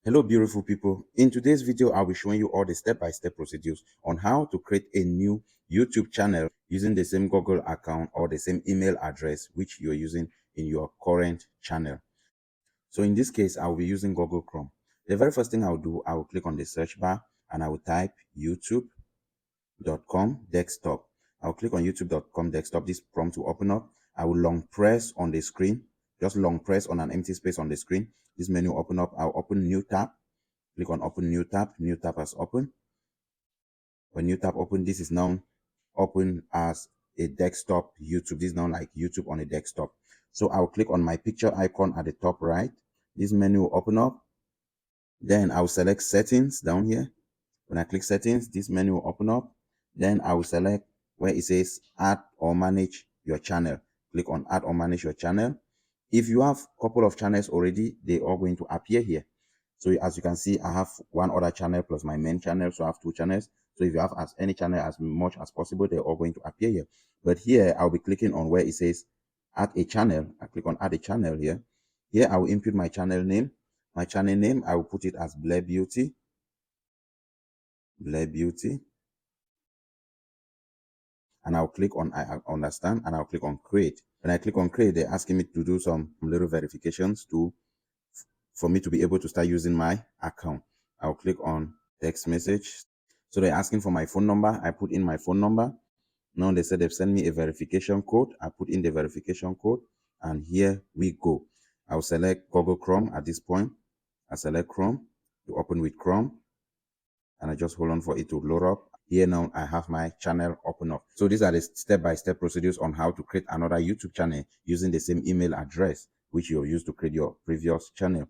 Hello beautiful people. In today's video, I'll be showing you all the step-by-step procedures on how to create a new YouTube channel using the same Google account or the same email address which you're using in your current channel. So in this case, I'll be using Google Chrome. The very first thing I'll do, I will click on the search bar and I will type youtube.com desktop. I'll click on youtube.com desktop. This prompt will open up. I will long press on the screen, just long press on an empty space on the screen. This menu will open up. I'll open new tab. Click on open new tab. New tab has opened. When new tab open, this is now open as a desktop YouTube. This is now like YouTube on a desktop. So I'll click on my picture icon at the top right. This menu will open up. Then I'll select settings down here. When I click settings, this menu will open up. Then I will select where it says add or manage your channel. Click on add or manage your channel. If you have a couple of channels already, they are going to appear here. So as you can see, I have one other channel plus my main channel, so I have two channels. So if you have any channel as much as possible, they're all going to appear here. But here I'll be clicking on where it says add a channel. I click on add a channel here. Here I will input my channel name. My channel name, I will put it as Blair Beauty. Blair Beauty. And I'll click on I understand, and I'll click on create. When I click on create, they're asking me to do some little verifications for me to be able to start using my account. I'll click on text message. So they're asking for my phone number. I put in my phone number. Now they said they've sent me a verification code. I put in the verification code, and here we go. I'll select Google Chrome at this point. I select Chrome to open with Chrome, and I just hold on for it to load up. Here now I have my channel open up. So these are the step-by-step procedures on how to create another YouTube channel using the same email address which you used to create your previous channel.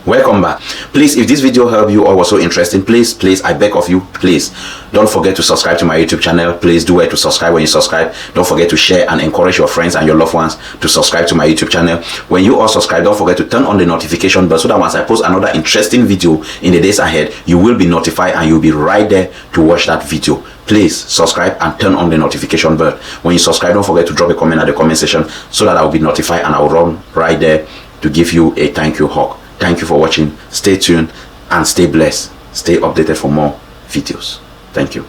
Welcome back. Please, if this video helped you or was so interesting, please I beg of you, please don't forget to subscribe to my YouTube channel. Please do it to subscribe. When you subscribe, don't forget to share and encourage your friends and your loved ones to subscribe to my YouTube channel. When you all subscribe, don't forget to turn on the notification bell so that once I post another interesting video in the days ahead, you will be notified and you'll be right there to watch that video. Please subscribe and turn on the notification bell. When you subscribe, don't forget to drop a comment at the comment section so that I will be notified and I will run right there to give you a thank you hug. Thank you for watching. Stay tuned and stay blessed. Stay updated for more videos. Thank you.